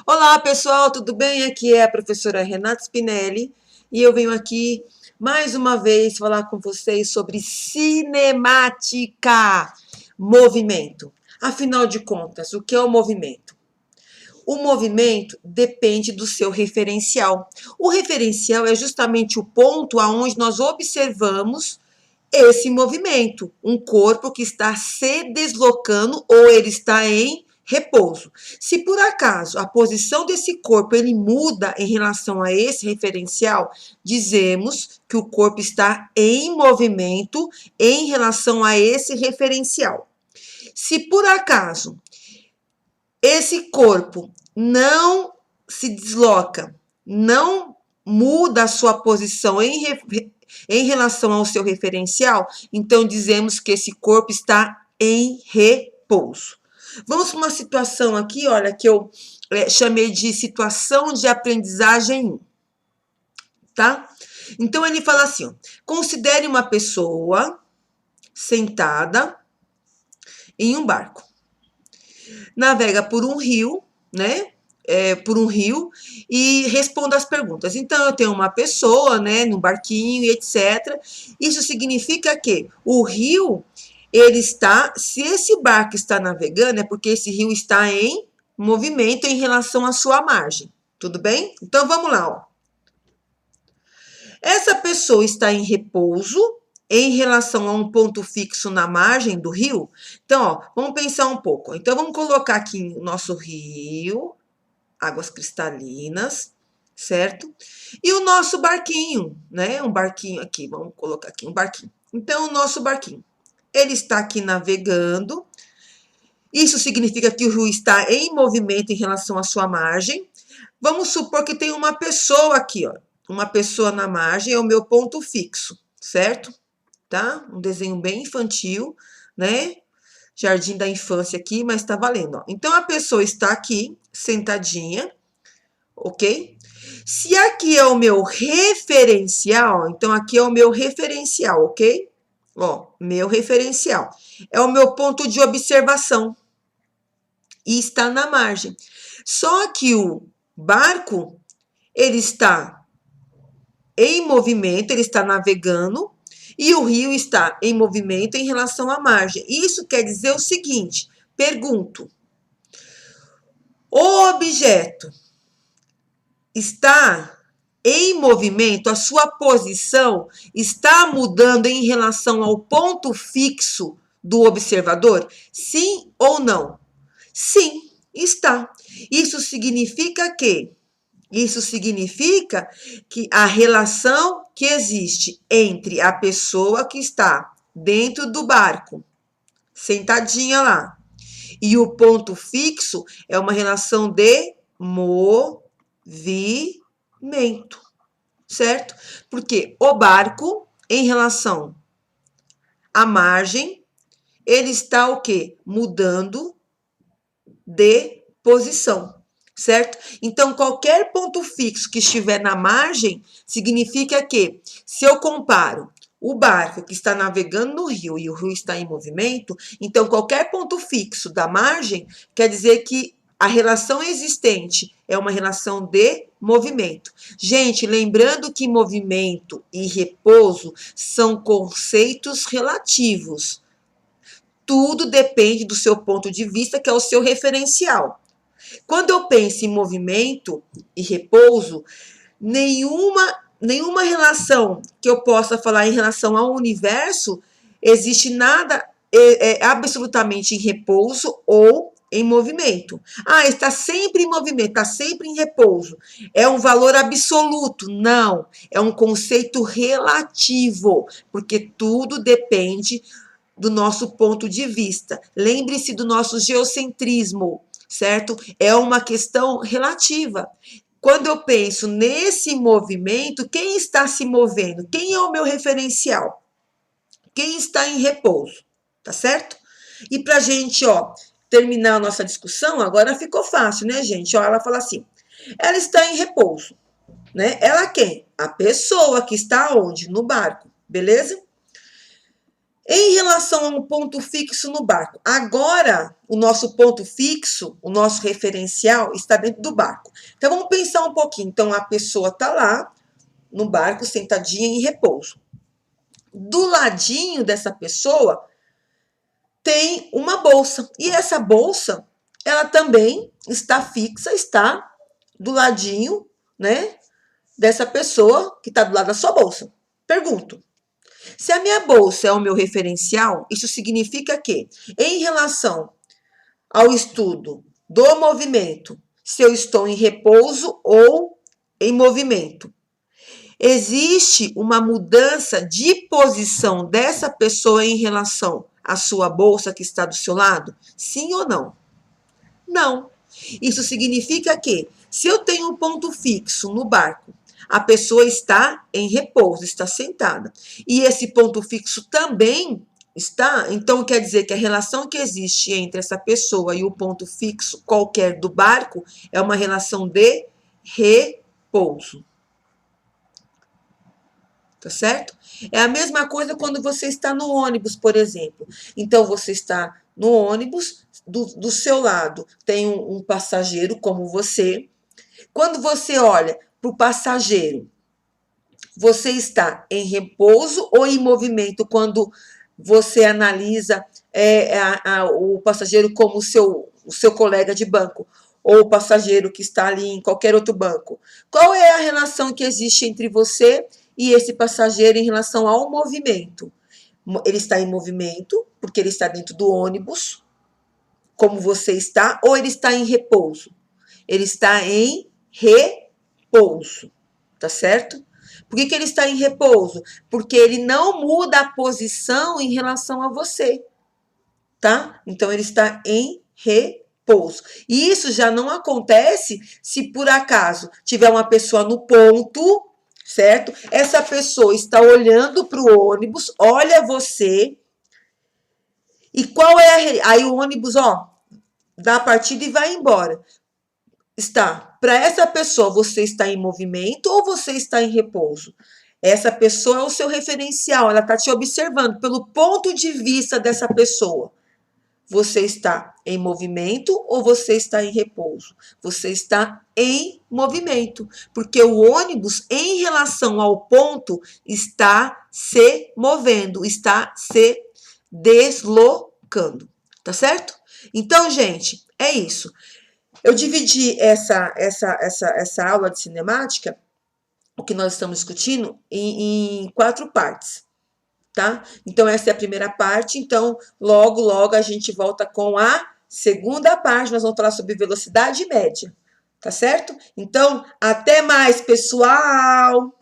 Olá, pessoal, tudo bem? Aqui é a professora Renata Spinelli e eu venho aqui mais uma vez falar com vocês sobre cinemática, movimento. Afinal de contas, o que é o movimento? O movimento depende do seu referencial. O referencial é justamente o ponto aonde nós observamos esse movimento, um corpo que está se deslocando ou ele está em repouso. Se por acaso a posição desse corpo ele muda em relação a esse referencial, dizemos que o corpo está em movimento em relação a esse referencial. Se por acaso esse corpo não se desloca, não muda a sua posição em relação ao seu referencial, então dizemos que esse corpo está em repouso. Vamos para uma situação aqui, olha, que eu chamei de situação de aprendizagem 1, tá? Então ele fala assim, ó, considere uma pessoa sentada em um barco. Navega por um rio, né? Por um rio e responda as perguntas. Então, eu tenho uma pessoa, né, num barquinho e etc. Isso significa que o rio, ele está, se esse barco está navegando, é porque esse rio está em movimento em relação à sua margem. Tudo bem? Então, vamos lá, ó. Essa pessoa está em repouso em relação a um ponto fixo na margem do rio. Então, ó, vamos pensar um pouco. Então, vamos colocar aqui o nosso rio, águas cristalinas, certo? E o nosso barquinho, né? Um barquinho aqui, vamos colocar aqui um barquinho. Então, o nosso barquinho, ele está aqui navegando. Isso significa que o rio está em movimento em relação à sua margem. Vamos supor que tem uma pessoa aqui, ó. Uma pessoa na margem é o meu ponto fixo, certo? Tá? Um desenho bem infantil, né? Jardim da infância aqui, mas tá valendo, ó. Então, a pessoa está aqui, sentadinha, ok? Se aqui é o meu referencial, então aqui é o meu referencial, ok? Ó, meu referencial. É o meu ponto de observação. E está na margem. Só que o barco, ele está em movimento, ele está navegando, e o rio está em movimento em relação à margem. Isso quer dizer o seguinte, pergunto, o objeto está em movimento, a sua posição está mudando em relação ao ponto fixo do observador? Sim ou não? Sim, está. Isso significa que a relação que existe entre a pessoa que está dentro do barco, sentadinha lá, e o ponto fixo é uma relação de movimento, certo? Porque o barco, em relação à margem, ele está o quê? Mudando de posição, certo? Então, qualquer ponto fixo que estiver na margem, significa que, se eu comparo o barco que está navegando no rio e o rio está em movimento, então qualquer ponto fixo da margem quer dizer que a relação existente é uma relação de movimento. Gente, lembrando que movimento e repouso são conceitos relativos. Tudo depende do seu ponto de vista, que é o seu referencial. Quando eu penso em movimento e repouso, nenhuma relação que eu possa falar em relação ao universo existe nada absolutamente em repouso ou em movimento. Ah, está sempre em movimento, está sempre em repouso. É um valor absoluto? Não, é um conceito relativo, porque tudo depende do nosso ponto de vista. Lembre-se do nosso geocentrismo, certo? É uma questão relativa. Quando eu penso nesse movimento, quem está se movendo? Quem é o meu referencial? Quem está em repouso? Tá certo? E pra gente, ó, terminar a nossa discussão, agora ficou fácil, né, gente? Ó, ela fala assim, ela está em repouso, né? Ela quem? A pessoa que está onde? No barco, beleza? Em relação a um ponto fixo no barco, agora o nosso ponto fixo, o nosso referencial está dentro do barco. Então vamos pensar um pouquinho. Então a pessoa está lá no barco sentadinha em repouso. Do ladinho dessa pessoa tem uma bolsa. E essa bolsa, ela também está fixa, está do ladinho, né, dessa pessoa que está do lado da sua bolsa. Pergunto: se a minha bolsa é o meu referencial, isso significa que, em relação ao estudo do movimento, se eu estou em repouso ou em movimento, existe uma mudança de posição dessa pessoa em relação à sua bolsa que está do seu lado? Sim ou não? Não. Isso significa que, se eu tenho um ponto fixo no barco, a pessoa está em repouso, está sentada, e esse ponto fixo também está, então quer dizer que a relação que existe entre essa pessoa e o ponto fixo qualquer do barco é uma relação de repouso. Tá certo? É a mesma coisa quando você está no ônibus, por exemplo. Então, você está no ônibus, do seu lado tem um passageiro como você. Quando você olha para o passageiro, você está em repouso ou em movimento quando você analisa o passageiro como o seu colega de banco ou o passageiro que está ali em qualquer outro banco? Qual é a relação que existe entre você e esse passageiro em relação ao movimento? Ele está em movimento, porque ele está dentro do ônibus, como você está, ou ele está em repouso? Ele está em repouso, tá certo? Por que ele está em repouso? Porque ele não muda a posição em relação a você, tá? Então, ele está em repouso. E isso já não acontece se por acaso tiver uma pessoa no ponto, certo? Essa pessoa está olhando para o ônibus, olha você, e qual é aí o ônibus, ó, dá a partida e vai embora. Para essa pessoa, você está em movimento ou você está em repouso? Essa pessoa é o seu referencial, ela está te observando pelo ponto de vista dessa pessoa. Você está em movimento ou você está em repouso? Você está em movimento, porque o ônibus, em relação ao ponto, está se movendo, está se deslocando, tá certo? Então, gente, é isso. Eu dividi essa aula de cinemática, o que nós estamos discutindo, em 4 partes, tá? Então, essa é a primeira parte. Então, logo a gente volta com a segunda parte. Nós vamos falar sobre velocidade média, tá certo? Então, até mais, pessoal!